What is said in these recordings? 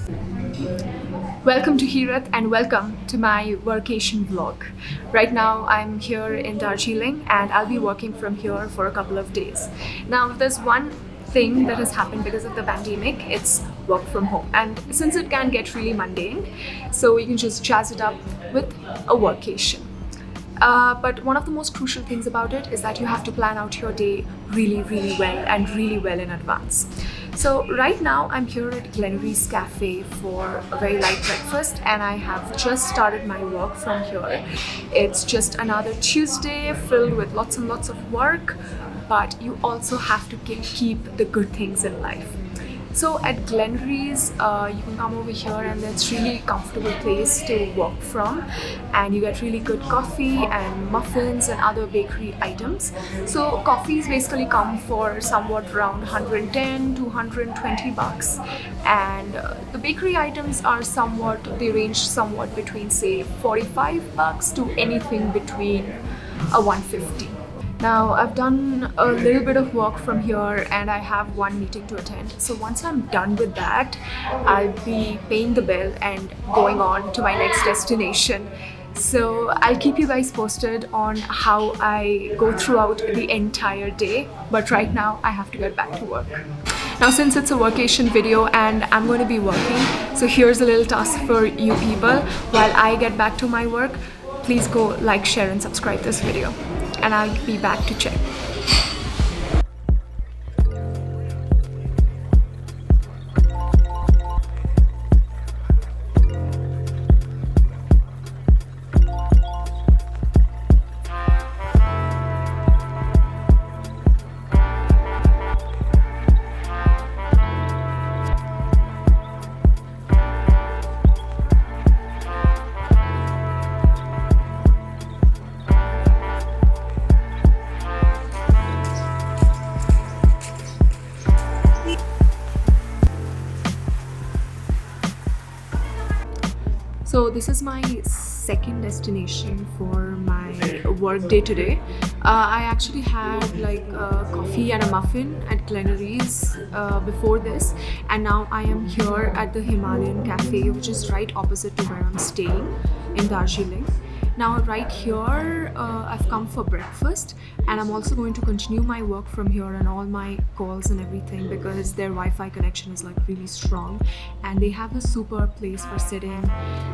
Welcome to Hirat and welcome to my workation vlog. Right now I'm here in Darjeeling and I'll be working from here for a couple of days. Now there's one thing that has happened because of the pandemic. It's work from home, and since it can get really mundane, so you can just jazz it up with a workation. But one of the most crucial things about it is that you have to plan out your day really well and really well in advance. So right now I'm here at Glenrie's Cafe for a very light breakfast, and I have just started my work from here. It's just another Tuesday filled with lots and lots of work, but you also have to keep the good things in life. So at Glenrie's, you can come over here and it's really comfortable place to work from, and you get really good coffee and muffins and other bakery items. So coffees basically come for somewhat around 110 to 120 bucks, and the bakery items are they range somewhat between say 45 bucks to anything between a 150. Now I've done a little bit of work from here and I have one meeting to attend. So once I'm done with that, I'll be paying the bill and going on to my next destination. So I'll keep you guys posted on how I go throughout the entire day. But right now I have to get back to work. Now since it's a workation video and I'm going to be working, so here's a little task for you people. While I get back to my work, please go like, share and subscribe this video. And I'll be back to check. So this is my second destination for my work day today. I actually had like a coffee and a muffin at Glenrie's before this, and now I am here at the Himalayan Cafe, which is right opposite to where I'm staying in Darjeeling. Now right here, I've come for breakfast, and I'm also going to continue my work from here and all my calls and everything because their Wi-Fi connection is like really strong and they have a super place for sitting.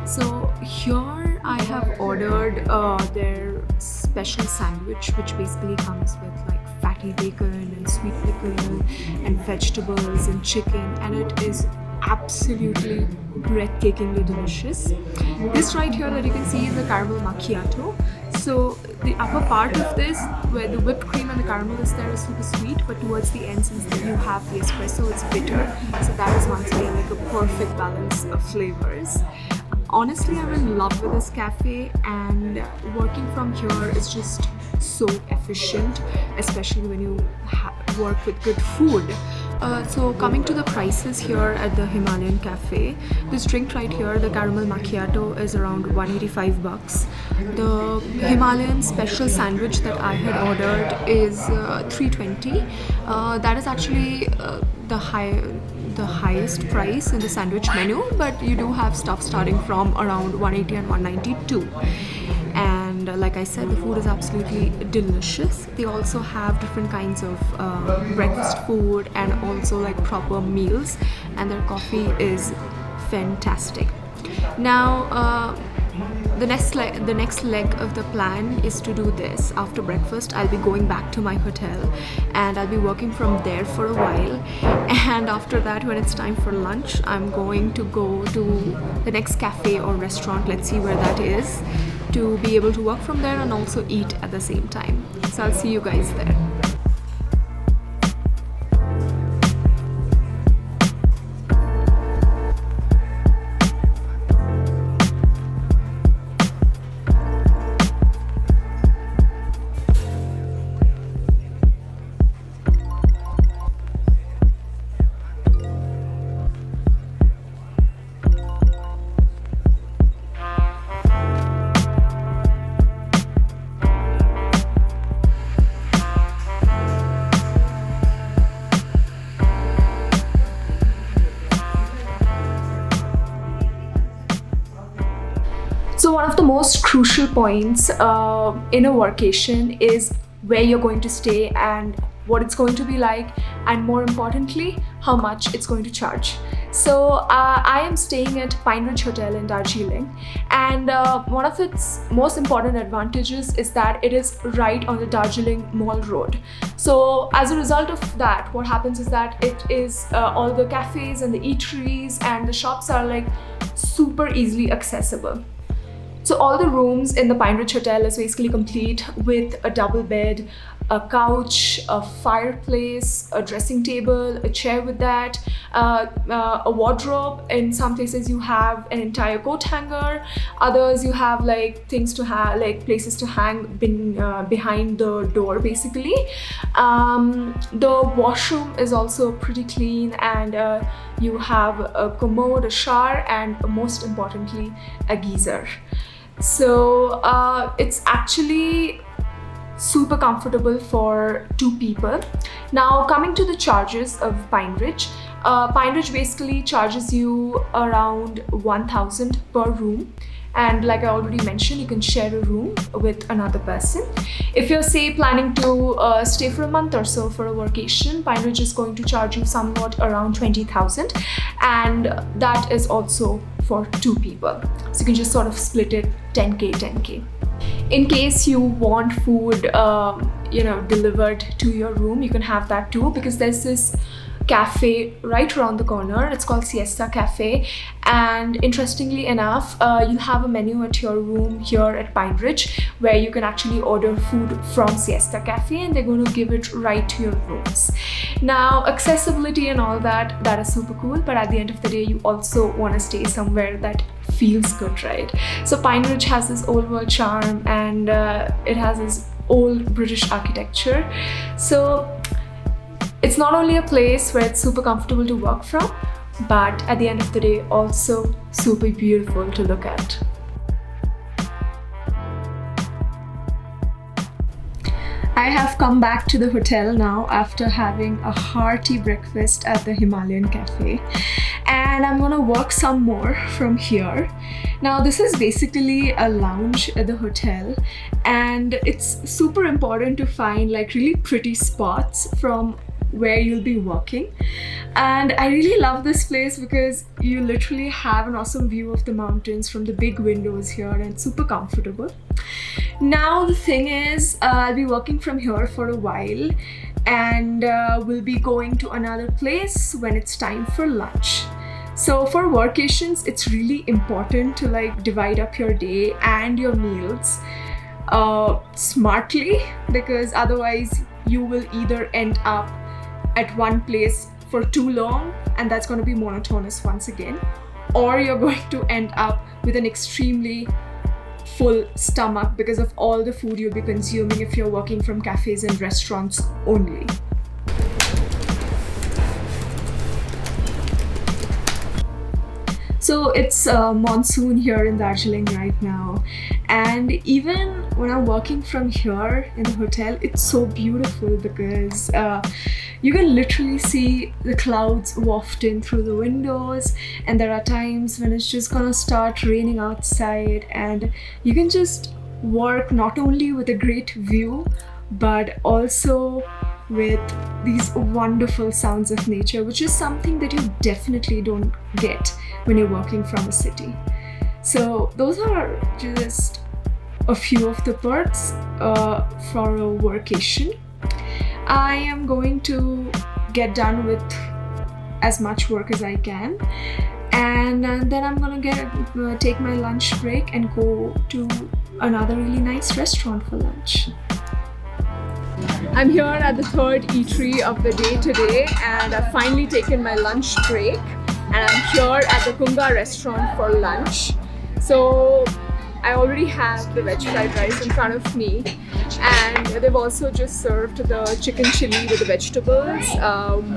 So here I have ordered their special sandwich, which basically comes with like fatty bacon and sweet pickle and vegetables and chicken, and it is absolutely breathtakingly delicious. This right here that you can see is the caramel macchiato. So the upper part of this, where the whipped cream and the caramel is there, is super sweet, but towards the end, since you have the espresso, it's bitter. So that is once again like a perfect balance of flavors. Honestly, I'm in love with this cafe, and working from here is just so efficient, especially when you work with good food. So coming to the prices here at the Himalayan Cafe, this drink right here, the caramel macchiato, is around 185 bucks. The Himalayan special sandwich that I had ordered is 320. That is actually the highest price in the sandwich menu, but you do have stuff starting from around 180 and 192. And like I said, the food is absolutely delicious. They also have different kinds of breakfast food and also like proper meals, and their coffee is fantastic. Now the next leg of the plan is to do this. After breakfast, I'll be going back to my hotel and I'll be working from there for a while, and after that, when it's time for lunch, I'm going to go to the next cafe or restaurant, let's see where that is, to be able to work from there and also eat at the same time. So I'll see you guys there. One of the most crucial points in a workation is where you're going to stay and what it's going to be like, and more importantly, how much it's going to charge. So I am staying at Pine Ridge Hotel in Darjeeling, and one of its most important advantages is that it is right on the Darjeeling Mall Road. So as a result of that, what happens is that it is all the cafes and the eateries and the shops are like super easily accessible. So all the rooms in the Pine Ridge Hotel is basically complete with a double bed, a couch, a fireplace, a dressing table, a chair with that, a wardrobe. In some places you have an entire coat hanger, others you have like things to have, like places to hang behind the door basically. The washroom is also pretty clean, and you have a commode, a shower, and most importantly, a geyser. So it's actually super comfortable for 2 people. Now coming to the charges of Pine Ridge. Pine Ridge basically charges you around 1,000 per room, and like I already mentioned, you can share a room with another person. If you're say planning to stay for a month or so for a workation, Pine Ridge is going to charge you somewhat around 20,000, and that is also for 2 people. So you can just sort of split it 10k 10k. In case you want food delivered to your room, you can have that too, because there's this cafe right around the corner. It's called Siesta Cafe, and interestingly enough, you'll have a menu at your room here at Pine Ridge where you can actually order food from Siesta Cafe, and they're going to give it right to your rooms. Now accessibility and all that is super cool, but at the end of the day you also want to stay somewhere that feels good, right? So Pine Ridge has this old world charm, and it has this old British architecture. So it's not only a place where it's super comfortable to work from, but at the end of the day also super beautiful to look at. I have come back to the hotel now after having a hearty breakfast at the Himalayan Cafe, and I'm gonna work some more from here. Now this is basically a lounge at the hotel, and it's super important to find like really pretty spots from where you'll be working. And I really love this place because you literally have an awesome view of the mountains from the big windows here, and it's super comfortable. Now the thing is, I'll be working from here for a while, and we'll be going to another place when it's time for lunch. So for workations, it's really important to like divide up your day and your meals smartly, because otherwise you will either end up at one place for too long, and that's going to be monotonous once again, or you're going to end up with an extremely full stomach because of all the food you'll be consuming if you're working from cafes and restaurants only. So it's monsoon here in Darjeeling right now, and even when I'm working from here in the hotel, it's so beautiful because you can literally see the clouds wafting through the windows, and there are times when it's just gonna start raining outside, and you can just work not only with a great view but also with these wonderful sounds of nature, which is something that you definitely don't get when you're working from a city. So those are just a few of the perks for a workation. I am going to get done with as much work as I can, and then I'm gonna take my lunch break and go to another really nice restaurant for lunch. I'm here at the 3rd eatery of the day today, and I've finally taken my lunch break, and I'm here at the Kunga restaurant for lunch. So I already have the veg fried rice in front of me, and they've also just served the chicken chili with the vegetables,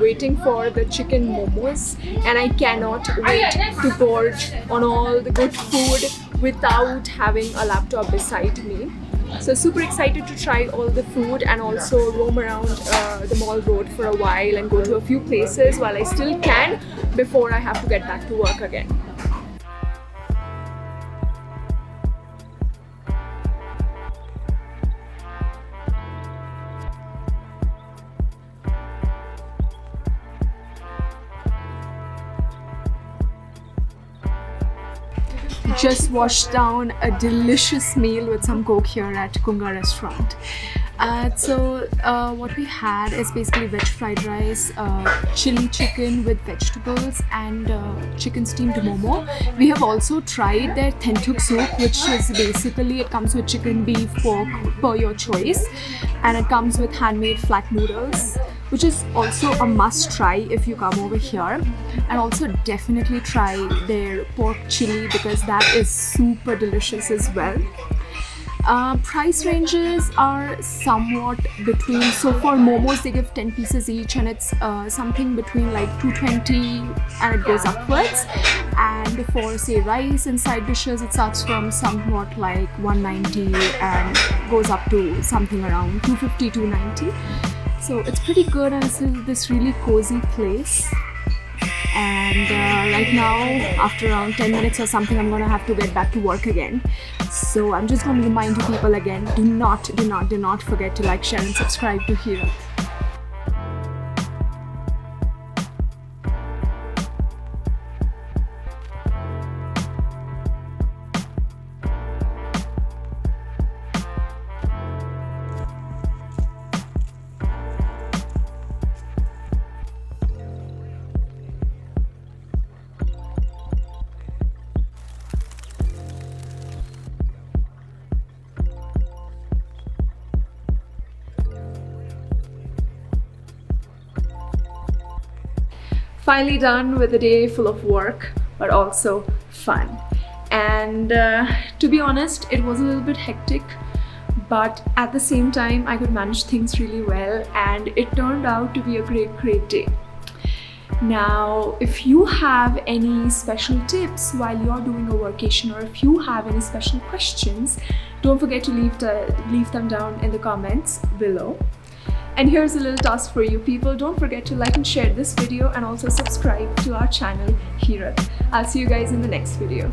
waiting for the chicken momos, and I cannot wait to gorge on all the good food without having a laptop beside me. So super excited to try all the food and also roam around the mall road for a while and go to a few places while I still can before I have to get back to work again. just washed down a delicious meal with some coke here at Kunga restaurant. What we had is basically veg fried rice, chili chicken with vegetables, and chicken steamed momo. We have also tried their thentuk soup, which is basically, it comes with chicken, beef, pork per your choice, and it comes with handmade flat noodles, which is also a must try if you come over here. And also definitely try their pork chili because that is super delicious as well. Price ranges are somewhat between, so for momos they give 10 pieces each, and it's something between like 220 and it goes upwards. And for say rice and side dishes, it starts from somewhat like 190 and goes up to something around 250, 290. So it's pretty good, and it's this really cozy place. And right now, after around 10 minutes or something, I'm gonna have to get back to work again. So I'm just going to remind you people again, do not forget to like, share and subscribe to Hira. Finally done with a day full of work, but also fun. And to be honest, it was a little bit hectic, but at the same time, I could manage things really well, and it turned out to be a great day. Now, if you have any special tips while you're doing a workation, or if you have any special questions, don't forget to leave them down in the comments below. And here's a little task for you people. Don't forget to like and share this video, and also subscribe to our channel Hira. I'll see you guys in the next video.